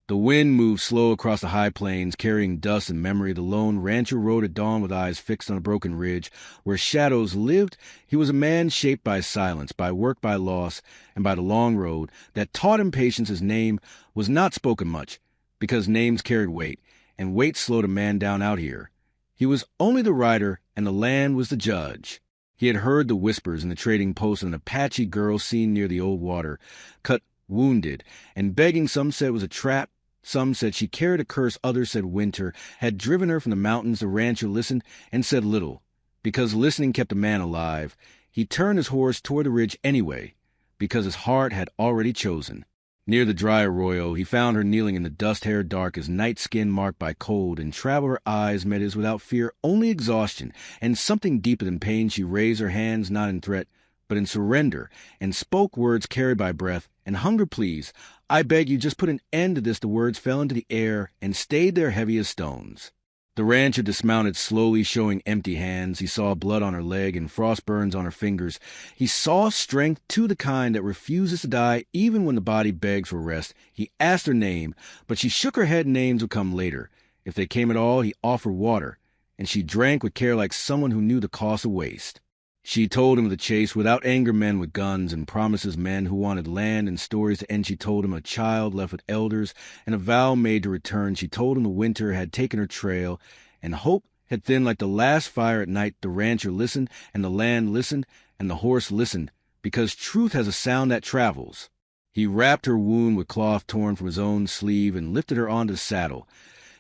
The wind moved slow across the high plains, carrying dust and memory. The lone rancher rode at dawn with eyes fixed on a broken ridge. Where shadows lived, he was a man shaped by silence, by work, by loss, and by the long road that taught him patience. His name was not spoken much, because names carried weight, and weight slowed a man down out here. He was only the rider, and the land was the judge. He had heard the whispers in the trading post of an Apache girl seen near the old water, cut wounded, and begging. Some said it was a trap. Some said she carried a curse. Others said winter had driven her from the mountains. The rancher listened and said little, because listening kept a man alive. He turned his horse toward the ridge anyway, because his heart had already chosen. Near the dry arroyo, he found her kneeling in the dust hair dark as night skin marked by cold, and traveler eyes met his without fear, only exhaustion, and something deeper than pain. She raised her hands not in threat, but in surrender, and spoke words carried by breath and hunger pleas. I beg you, just put an end to this. The words fell into the air and stayed there heavy as stones. The rancher dismounted slowly, showing empty hands. He saw blood on her leg and frost burns on her fingers. He saw strength, to the kind that refuses to die even when the body begs for rest. He asked her name, but she shook her head. Names would come later. If they came at all, he offered water, and she drank with care like someone who knew the cost of waste. She told him of the chase, without anger, men with guns, and promises, men who wanted land and stories to end. She told him a child left with elders and a vow made to return. She told him the winter had taken her trail, and hope had thinned like the last fire at night. The rancher listened, and the land listened, and the horse listened, because truth has a sound that travels. He wrapped her wound with cloth torn from his own sleeve and lifted her onto the saddle.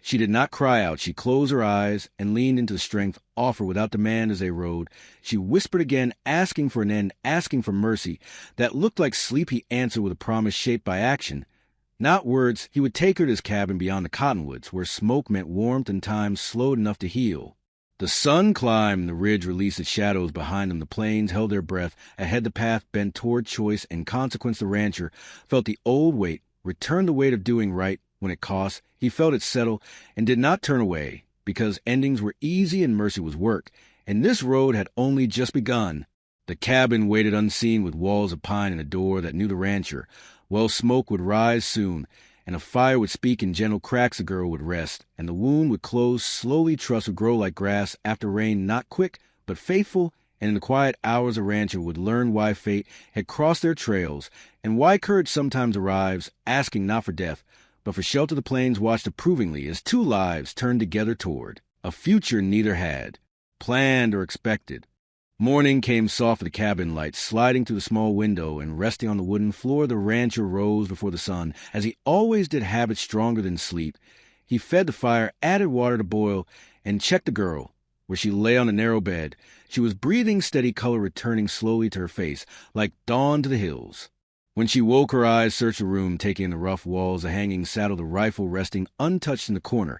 She did not cry out. She closed her eyes and leaned into the strength offered without demand as they rode. She whispered again, asking for an end, asking for mercy. That looked like sleep. He answered with a promise shaped by action, not words. He would take her to his cabin beyond the cottonwoods, where smoke meant warmth and time slowed enough to heal. The sun climbed. The ridge released its shadows behind them. The plains held their breath. Ahead the path bent toward choice and consequence. The rancher felt the old weight, returned the weight of doing right when it cost. He felt it settle and did not turn away, because endings were easy and mercy was work, and this road had only just begun. The cabin waited unseen, with walls of pine and a door that knew the rancher. Well, smoke would rise soon, and a fire would speak in gentle cracks. The girl would rest, and the wound would close slowly. Trust would grow like grass after rain, not quick, but faithful, and in the quiet hours the rancher would learn why fate had crossed their trails, and why courage sometimes arrives, asking not for death, but for shelter. The plains watched approvingly as two lives turned together toward a future neither had planned or expected. Morning came soft with the cabin lights sliding through the small window, and resting on the wooden floor the rancher rose before the sun, as he always did, habits stronger than sleep. He fed the fire, added water to boil, and checked the girl, where she lay on a narrow bed. She was breathing, steady color returning slowly to her face, like dawn to the hills. When she woke, her eyes searched the room, taking in the rough walls, the hanging saddle, the rifle resting untouched in the corner.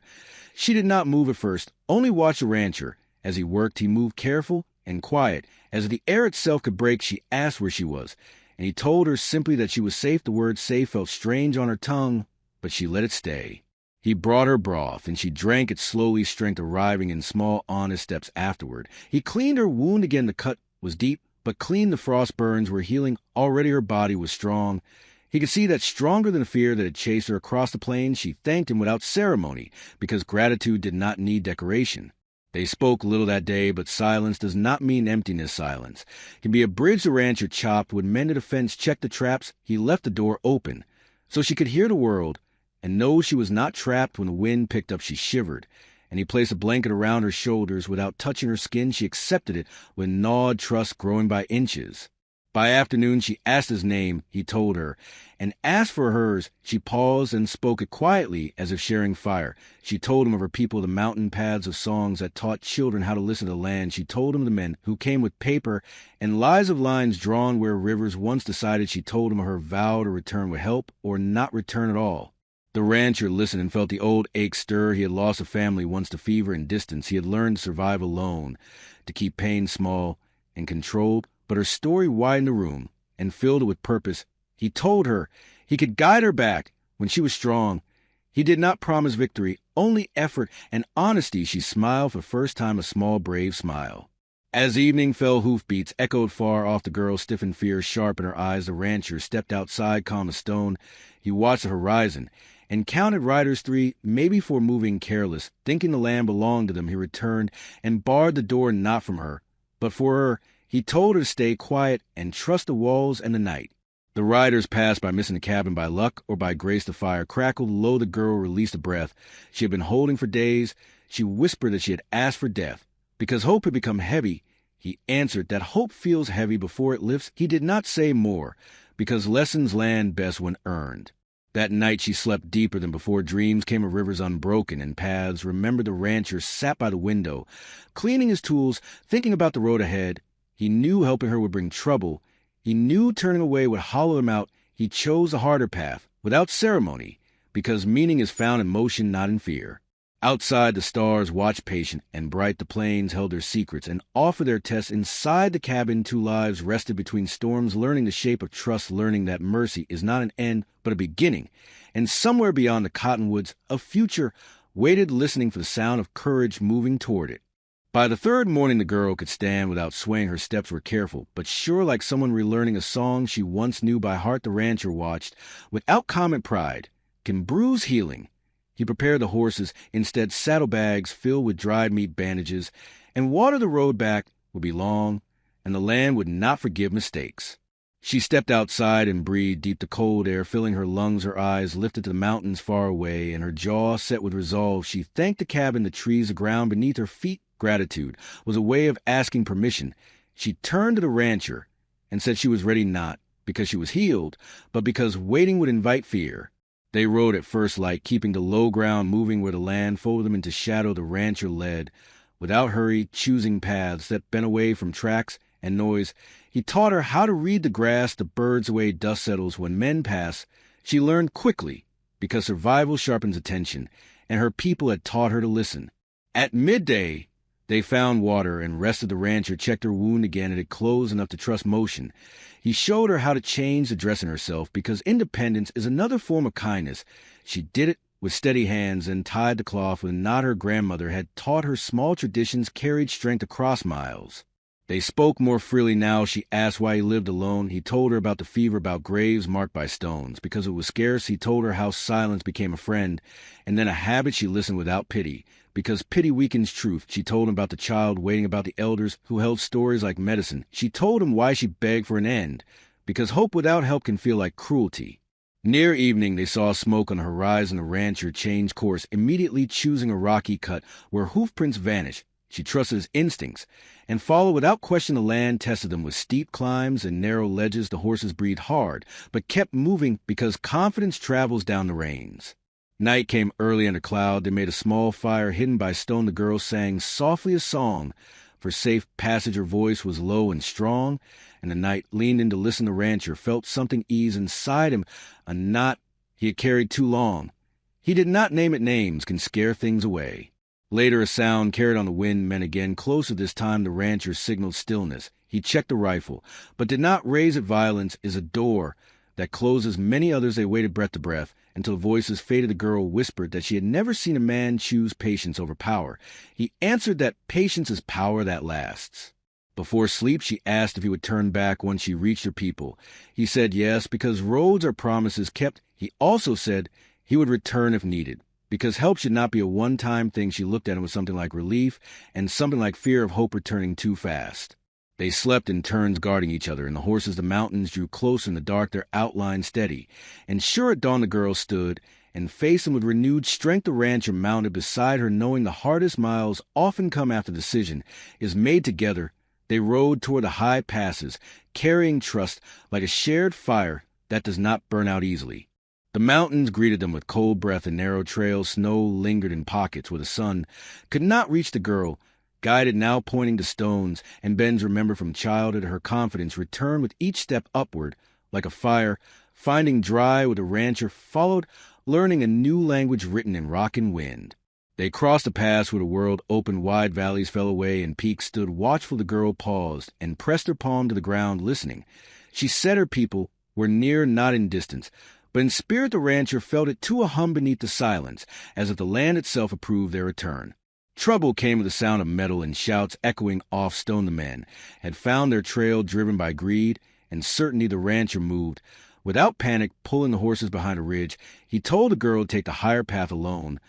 She did not move at first, only watched the rancher. As he worked, he moved careful and quiet. As if the air itself could break, she asked where she was, and he told her simply that she was safe. The word safe felt strange on her tongue, but she let it stay. He brought her broth, and she drank it slowly, strength arriving in small, honest steps afterward. He cleaned her wound again. The cut was deep, but clean. The frost burns were healing. Already her body was strong. He could see that stronger than the fear that had chased her across the plains, she thanked him without ceremony, because gratitude did not need decoration. They spoke little that day, but silence does not mean emptiness. Silence can be a bridge the rancher chopped. When mended a fence, checked the traps, he left the door open, so she could hear the world, and know she was not trapped. When the wind picked up, she shivered, and he placed a blanket around her shoulders. Without touching her skin, she accepted it with gnawed trust growing by inches. By afternoon, she asked his name. He told her, and asked for hers. She paused and spoke it quietly, as if sharing fire. She told him of her people, the mountain paths of songs that taught children how to listen to the land. She told him of the men who came with paper and lies of lines drawn where rivers once decided. She told him of her vow to return with help or not return at all. The rancher listened and felt the old ache stir. He had lost a family once to fever and distance. He had learned to survive alone, to keep pain small and controlled. But her story widened the room and filled it with purpose. He told her he could guide her back when she was strong. He did not promise victory, only effort and honesty. She smiled for the first time, a small, brave smile. As evening fell, hoofbeats echoed far off. The girl, stiff in fear, sharp in her eyes. The rancher stepped outside, calm as stone. He watched the horizon and counted riders 3, maybe 4, moving careless. Thinking the land belonged to them, he returned and barred the door, not from her, but for her. He told her to stay quiet and trust the walls and the night. The riders passed by, missing the cabin by luck or by grace. The fire crackled low. The girl released a breath she had been holding for days. She whispered that she had asked for death because hope had become heavy. He answered that hope feels heavy before it lifts. He did not say more, because lessons land best when earned. That night she slept deeper than before. Dreams came of rivers unbroken and paths. Remembered the rancher sat by the window, cleaning his tools, thinking about the road ahead. He knew helping her would bring trouble. He knew turning away would hollow him out. He chose the harder path, without ceremony, because meaning is found in motion, not in fear. Outside, the stars watched patient and bright. The plains held their secrets and offered their tests. Inside the cabin, 2 lives rested between storms, learning the shape of trust, learning that mercy is not an end, but a beginning. And somewhere beyond the cottonwoods, a future waited, listening for the sound of courage moving toward it. By the 3rd morning, the girl could stand without swaying. Her steps were careful, but sure, like someone relearning a song she once knew by heart. The rancher watched, without comment pride, can bruise healing. He prepared the horses, instead saddlebags filled with dried meat, bandages, and water. The road back would be long, and the land would not forgive mistakes. She stepped outside and breathed deep the cold air, filling her lungs. Her eyes lifted to the mountains far away, and her jaw set with resolve. She thanked the cabin, the trees, the ground beneath her feet. Gratitude was a way of asking permission. She turned to the rancher and said she was ready, not because she was healed, but because waiting would invite fear. They rode at first light, keeping the low ground moving where the land folded them into shadow. The rancher led, without hurry, choosing paths that bent away from tracks and noise. He taught her how to read the grass, the birds, the way dust settles when men pass. She learned quickly, because survival sharpens attention, and her people had taught her to listen. At midday, they found water and rested. The rancher checked her wound again. It had closed enough to trust motion. He showed her how to change the dress in herself, because independence is another form of kindness. She did it with steady hands and tied the cloth with a knot. Her grandmother had taught her small traditions carried strength across miles. They spoke more freely now. She asked why he lived alone. He told her about the fever, about graves marked by stones. Because it was scarce, he told her how silence became a friend, and then a habit. She listened without pity, because pity weakens truth. She told him about the child waiting, about the elders who held stories like medicine. She told him why she begged for an end, because hope without help can feel like cruelty. Near evening, they saw smoke on the horizon. The rancher changed course, immediately choosing a rocky cut where hoofprints vanished. She trusted his instincts and followed without question. The land tested them with steep climbs and narrow ledges. The horses breathed hard, but kept moving because confidence travels down the reins. Night came early under cloud. They made a small fire hidden by stone. The girl sang softly a song for safe passage. Her voice was low and strong, and the night leaned in to listen. The rancher felt something ease inside him, a knot he had carried too long. He did not name it. Names can scare things away. Later, a sound carried on the wind meant again. Closer this time, the rancher signaled stillness. He checked the rifle, but did not raise it. Violence is a door that closes many others. They waited breath to breath until voices faded. The girl whispered that she had never seen a man choose patience over power. He answered that patience is power that lasts. Before sleep, she asked if he would turn back once she reached her people. He said yes, because roads are promises kept. He also said he would return if needed, because help should not be a one-time thing. She looked at him with something like relief and something like fear of hope returning too fast. They slept in turns, guarding each other, and the horses, the mountains, drew closer in the dark, their outline steady. And sure at dawn, the girl stood and faced him with renewed strength. The rancher mounted beside her, knowing the hardest miles often come after decision is made together. They rode toward the high passes, carrying trust like a shared fire that does not burn out easily. The mountains greeted them with cold breath and narrow trails. Snow lingered in pockets where the sun could not reach. The girl, guided now pointing to stones, and Ben's remembered from childhood. Her confidence returned with each step upward, like a fire, finding dry where the rancher followed, learning a new language written in rock and wind. They crossed a pass where the world opened. Wide valleys fell away and peaks stood watchful. The girl paused and pressed her palm to the ground, listening. She said her people were near, not in distance, but in spirit the rancher felt it too, a hum beneath the silence, as if the land itself approved their return. Trouble came with the sound of metal and shouts echoing off stone. The men had found their trail, driven by greed and certainty. The rancher moved without panic, pulling the horses behind a ridge. He told the girl to take the higher path alone.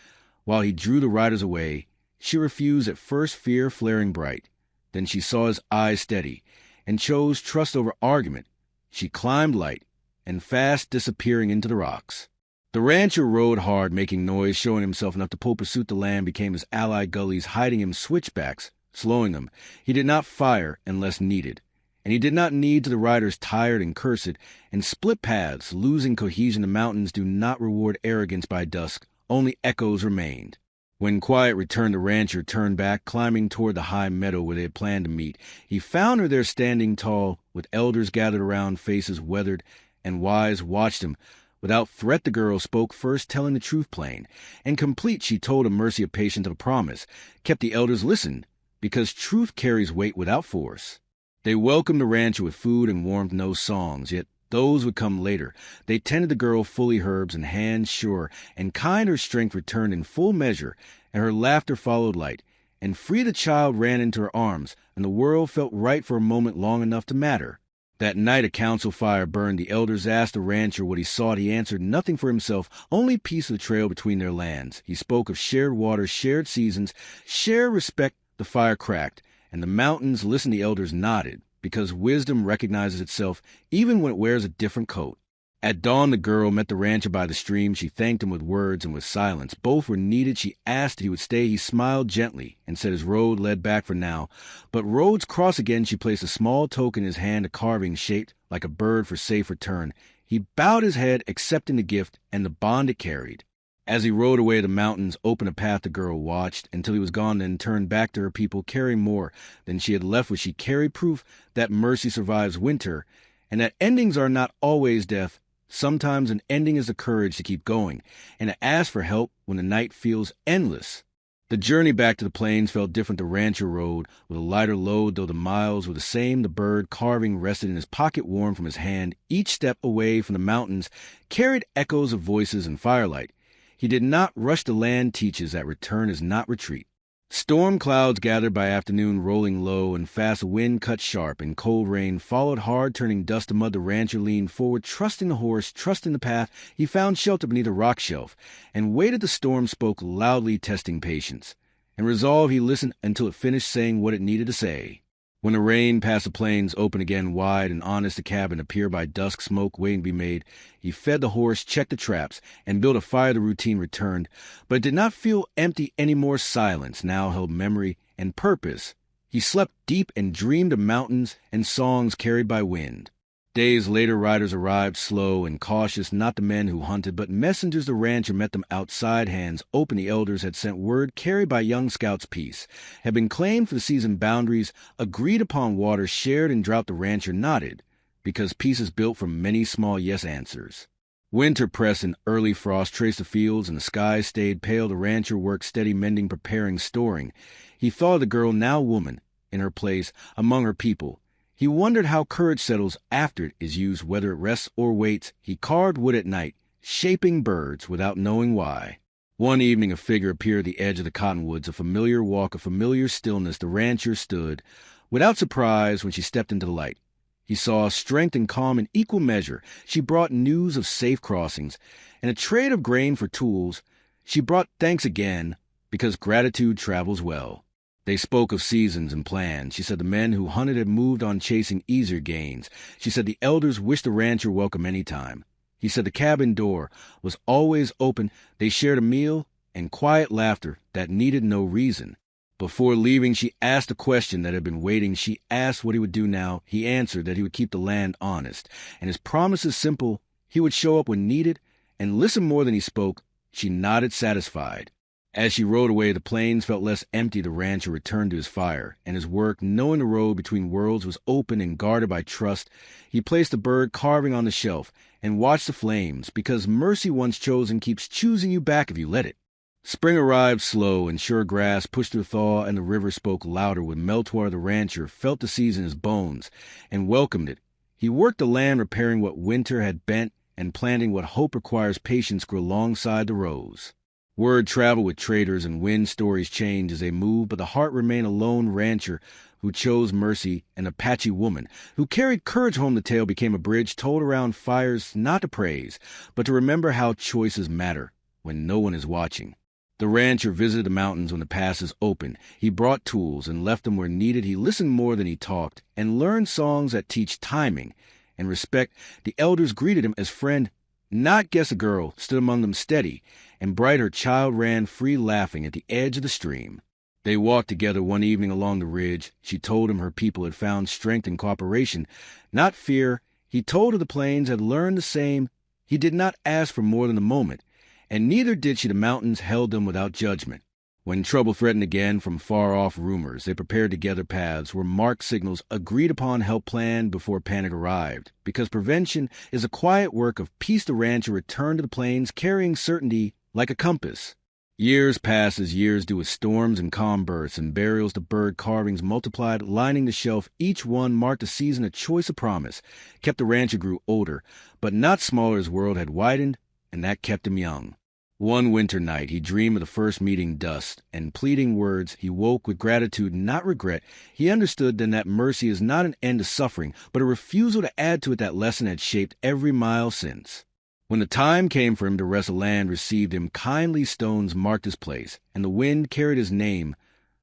While he drew the riders away, she refused, at first, fear flaring bright. Then she saw his eyes steady and chose trust over argument. She climbed light and fast, disappearing into the rocks. The rancher rode hard, making noise, showing himself enough to pull pursuit. The land became his ally gullies, hiding him switchbacks, slowing them. He did not fire unless needed, and he did not need to the riders tired and cursed, and split paths, losing cohesion. The mountains do not reward arrogance by dusk. Only echoes remained. When quiet returned, the rancher turned back, climbing toward the high meadow where they had planned to meet. He found her there standing tall, with elders gathered around, faces weathered and wise watched him. Without threat, the girl spoke first, telling the truth plain and complete. She told of mercy, of patience, of a promise, kept the elders listened, because truth carries weight without force. They welcomed the rancher with food and warmth, no songs, yet those would come later. They tended the girl fully, herbs and hands sure, and kind her strength returned in full measure, and her laughter followed light. And free the child ran into her arms, and the world felt right for a moment, long enough to matter. That night a council fire burned. The elders asked the rancher what he sought. He answered nothing for himself, only peace of the trail between their lands. He spoke of shared waters, shared seasons, shared respect. The fire cracked, and the mountains listened. The elders nodded, because wisdom recognizes itself even when it wears a different coat. At dawn, the girl met the rancher by the stream. She thanked him with words and with silence. Both were needed. She asked if he would stay. He smiled gently and said his road led back for now. But roads cross again. She placed a small token in his hand, a carving shaped like a bird for safe return. He bowed his head, accepting the gift and the bond it carried. As he rode away, the mountains opened a path. The girl watched until he was gone, then turned back to her people, carrying more than she had left with. She carried proof that mercy survives winter, and that endings are not always death. Sometimes an ending is the courage to keep going and to ask for help when the night feels endless. The journey back to the plains felt different. The rancher rode with a lighter load, though the miles were the same. The bird carving rested in his pocket, warm from his hand. Each step away from the mountains carried echoes of voices and firelight. He did not rush. The land teaches that return is not retreat. Storm clouds gathered by afternoon, rolling low, and fast wind cut sharp, and cold rain followed hard, turning dust to mud. The rancher leaned forward, trusting the horse, trusting the path. He found shelter beneath a rock shelf, and waited. The storm spoke loudly, testing patience. And resolve, he listened until it finished saying what it needed to say. When the rain passed, the plains opened again wide, and honest the cabin appeared by dusk, smoke waiting to be made. He fed the horse, checked the traps, and built a fire. The routine returned, but it did not feel empty anymore. Silence now held memory and purpose. He slept deep and dreamed of mountains and songs carried by wind. Days later, riders arrived, slow and cautious, not the men who hunted, but messengers. The rancher met them outside, hands open. The elders had sent word, carried by young scouts. Peace had been claimed for the season, boundaries agreed upon, water shared in drought. The rancher nodded, because peace is built from many small yes answers. Winter pressed, and early frost traced the fields, and the sky stayed pale. The rancher worked steady, mending, preparing, storing. He thought of the girl, now woman, in her place among her people. He wondered how courage settles after it is used, whether it rests or waits. He carved wood at night, shaping birds without knowing why. One evening a figure appeared at the edge of the cottonwoods, a familiar walk, a familiar stillness. The rancher stood without surprise when she stepped into the light. He saw strength and calm in equal measure. She brought news of safe crossings and a trade of grain for tools. She brought thanks again, because gratitude travels well. They spoke of seasons and plans. She said the men who hunted had moved on, chasing easier gains. She said the elders wished the rancher welcome any time. He said the cabin door was always open. They shared a meal and quiet laughter that needed no reason. Before leaving, she asked a question that had been waiting. She asked what he would do now. He answered that he would keep the land honest, and his promises simple. He would show up when needed and listen more than he spoke. She nodded, satisfied. As she rode away, the plains felt less empty. The rancher returned to his fire and his work, knowing the road between worlds was open and guarded by trust. He placed the bird carving on the shelf and watched the flames, because mercy once chosen keeps choosing you back if you let it. Spring arrived slow, and sure grass pushed through thaw, and the river spoke louder with meltwater. The rancher felt the season in his bones and welcomed it. He worked the land, repairing what winter had bent and planting what hope requires patience grew alongside the rose. Word traveled with traders and wind stories changed as they moved, but the heart remained a lone rancher who chose mercy, an Apache woman who carried courage home. The tale became a bridge told around fires, not to praise, but to remember how choices matter when no one is watching. The rancher visited the mountains when the passes opened. He brought tools and left them where needed. He listened more than he talked and learned songs that teach timing and respect. The elders greeted him as friend, not guess. A girl stood among them steady and bright. Her child ran free laughing at the edge of the stream. They walked together one evening along the ridge. She told him her people had found strength in cooperation, not fear. He told her the plains had learned the same. He did not ask for more than the moment, and neither did she. The mountains held them without judgment. When trouble threatened again from far-off rumors, they prepared together. Paths were marked, signals agreed upon, help planned before panic arrived. Because prevention is a quiet work of peace, the rancher returned to the plains, carrying certainty like a compass. Years passed as years do, with storms and calm births and burials. The bird carvings multiplied, lining the shelf. Each one marked a season, a choice, a promise. Kept the rancher grew older, but not smaller. His world had widened, and that kept him young. One winter night, he dreamed of the first meeting dust and pleading words. He woke with gratitude, not regret. He understood then that mercy is not an end to suffering, but a refusal to add to it. That lesson had shaped every mile since. When the time came for him to wrestle, land received him. Kindly stones marked his place, and the wind carried his name.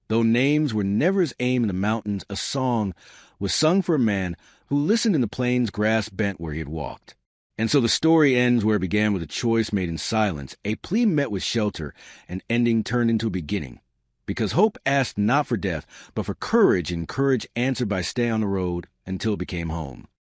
Though names were never his aim in the mountains, a song was sung for a man who listened in the plains, grass bent where he had walked. And so the story ends where it began, with a choice made in silence, a plea met with shelter, an ending turned into a beginning. Because hope asked not for death, but for courage, and courage answered by stay on the road until it became home.